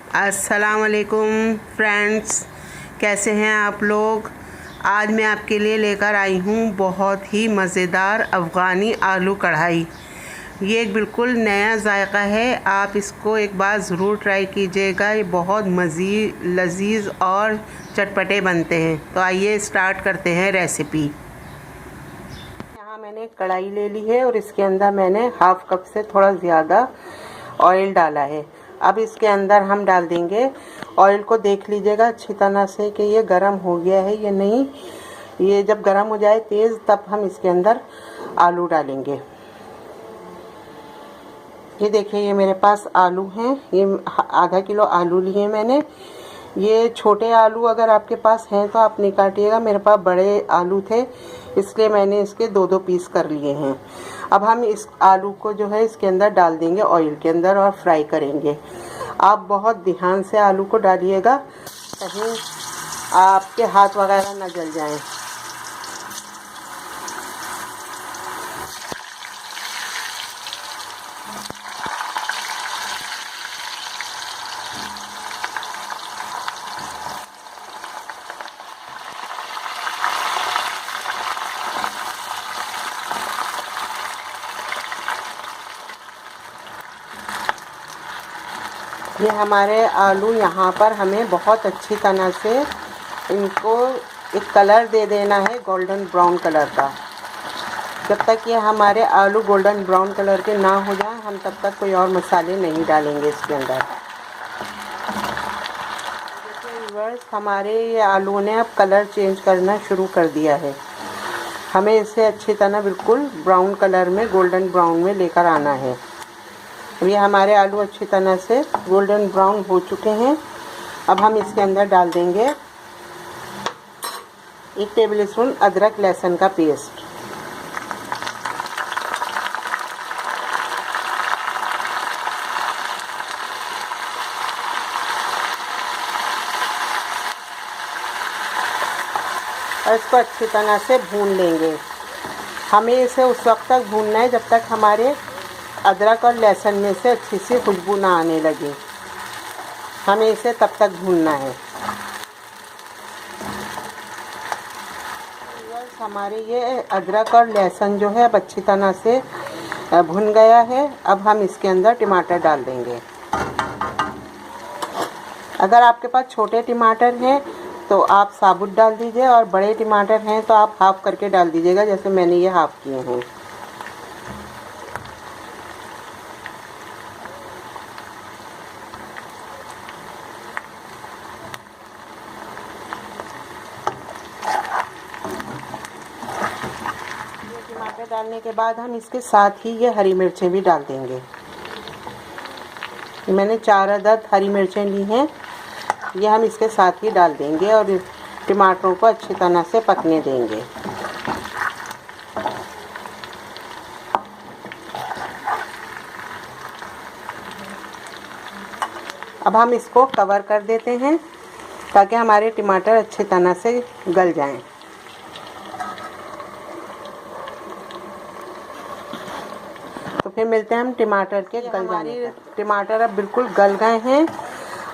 अस्सलाम वालेकुम फ्रेंड्स, कैसे हैं आप लोग। आज मैं आपके लिए लेकर आई हूँ बहुत ही मज़ेदार अफ़गानी आलू कढ़ाई। ये एक बिल्कुल नया जायका है। आप इसको एक बार ज़रूर ट्राई कीजिएगा। ये बहुत लजीज़ और चटपटे बनते हैं। तो आइए स्टार्ट करते हैं रेसिपी। यहाँ मैंने कढ़ाई ले ली है और इसके अंदर मैंने हाफ़ कप से थोड़ा ज़्यादा ऑयल डाला है। अब इसके अंदर हम डाल देंगे, ऑयल को देख लीजिएगा अच्छी तरह से कि ये गर्म हो गया है या नहीं। ये जब गर्म हो जाए तेज़, तब हम इसके अंदर आलू डालेंगे। ये देखिए, ये मेरे पास आलू हैं। ये आधा किलो आलू लिए मैंने। ये छोटे आलू अगर आपके पास हैं तो आप नहीं काटिएगा। मेरे पास बड़े आलू थे, इसलिए मैंने इसके दो दो पीस कर लिए हैं। अब हम इस आलू को जो है इसके अंदर डाल देंगे, ऑयल के अंदर, और फ्राई करेंगे। आप बहुत ध्यान से आलू को डालिएगा, कहीं आपके हाथ वगैरह ना जल जाएं। ये हमारे आलू यहाँ पर हमें बहुत अच्छी तरह से इनको एक कलर दे देना है, गोल्डन ब्राउन कलर का। जब तक ये हमारे आलू गोल्डन ब्राउन कलर के ना हो जाए, हम तब तक कोई और मसाले नहीं डालेंगे इसके अंदर। देखिए व्यूअर्स, हमारे ये आलू ने अब कलर चेंज करना शुरू कर दिया है। हमें इसे अच्छी तरह बिल्कुल ब्राउन कलर में, गोल्डन ब्राउन में लेकर आना है। ये हमारे आलू अच्छी तरह से गोल्डन ब्राउन हो चुके हैं। अब हम इसके अंदर डाल देंगे 1 टेबल स्पून अदरक लहसुन का पेस्ट। और इसको अच्छी तरह से भून लेंगे। हमें इसे उस वक्त तक भूनना है जब तक हमारे अदरक और लहसुन में से अच्छी सी खुशबू ना आने लगे। हमें इसे तब तक भूनना है। हमारे ये अदरक और लहसुन जो है अब अच्छी तरह से भुन गया है। अब हम इसके अंदर टमाटर डाल देंगे। अगर आपके पास छोटे टमाटर हैं तो आप साबुत डाल दीजिए, और बड़े टमाटर हैं तो आप हाफ़ करके डाल दीजिएगा, जैसे मैंने ये हाफ़ किए हैं। टमाटर डालने के बाद हम इसके साथ ही ये हरी मिर्चें भी डाल देंगे। मैंने 4 अदद हरी मिर्चें ली हैं, ये हम इसके साथ ही डाल देंगे और टमाटरों को अच्छी तरह से पकने देंगे। अब हम इसको कवर कर देते हैं ताकि हमारे टमाटर अच्छी तरह से गल जाएं। तो फिर मिलते हैं हम टमाटर के गल जाने पर। टमाटर अब बिल्कुल गल गए हैं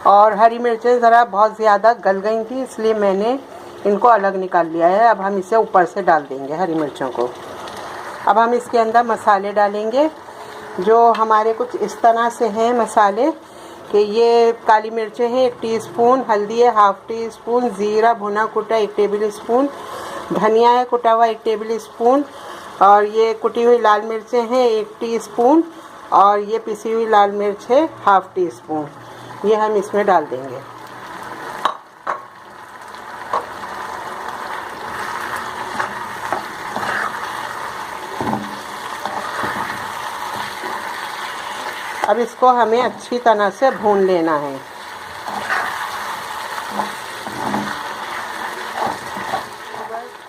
और हरी मिर्चें ज़रा बहुत ज़्यादा गल गई थी, इसलिए मैंने इनको अलग निकाल लिया है। अब हम इसे ऊपर से डाल देंगे हरी मिर्चों को। अब हम इसके अंदर मसाले डालेंगे, जो हमारे कुछ इस तरह से हैं मसाले कि ये काली मिर्चें हैं 1 टीस्पून, हल्दी है हाफ़ टी स्पून, ज़ीरा भुना कुटा 1 टेबल स्पून, धनिया है कुटा हुआ 1 टेबल स्पून, और ये कुटी हुई लाल मिर्चें हैं 1 टीस्पून, और ये पिसी हुई लाल मिर्च है हाफ़ टी स्पून। ये हम इसमें डाल देंगे। अब इसको हमें अच्छी तरह से भून लेना है।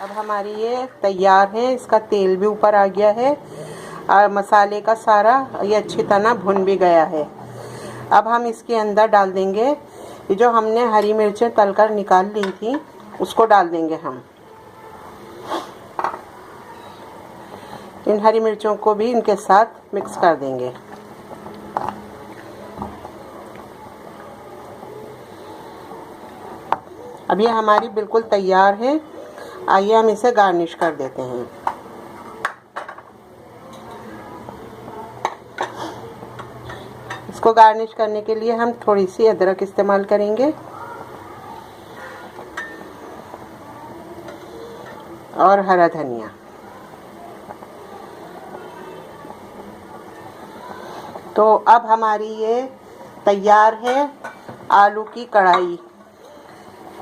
अब हमारी ये तैयार है, इसका तेल भी ऊपर आ गया है और मसाले का सारा ये अच्छी तरह भुन भी गया है। अब हम इसके अंदर डाल देंगे ये जो हमने हरी मिर्चें तलकर निकाल ली थी, उसको डाल देंगे हम। इन हरी मिर्चों को भी इनके साथ मिक्स कर देंगे। अब ये हमारी बिल्कुल तैयार है। आइए हम इसे गार्निश कर देते हैं। इसको गार्निश करने के लिए हम थोड़ी सी अदरक इस्तेमाल करेंगे और हरा धनिया। तो अब हमारी ये तैयार है आलू की कढ़ाई।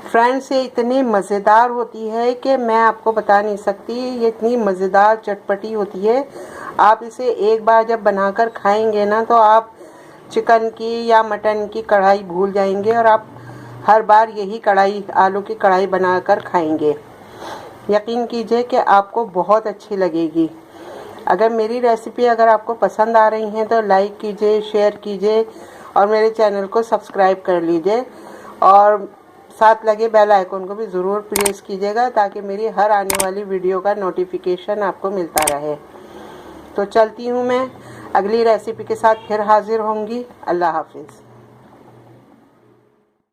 फ्रेंड्स, ये इतनी मज़ेदार होती है कि मैं आपको बता नहीं सकती। ये इतनी मज़ेदार चटपटी होती है। आप इसे एक बार जब बनाकर खाएंगे ना तो आप चिकन की या मटन की कढ़ाई भूल जाएंगे और आप हर बार यही कढ़ाई, आलू की कढ़ाई बनाकर खाएंगे। यकीन कीजिए कि आपको बहुत अच्छी लगेगी। अगर मेरी रेसिपी अगर आपको पसंद आ रही हैं तो लाइक कीजिए, शेयर कीजिए और मेरे चैनल को सब्सक्राइब कर लीजिए और साथ लगे बेल आइकन को भी ज़रूर प्रेस कीजिएगा ताकि मेरी हर आने वाली वीडियो का नोटिफिकेशन आपको मिलता रहे। तो चलती हूँ मैं, अगली रेसिपी के साथ फिर हाजिर होंगी। अल्लाह हाफिज़।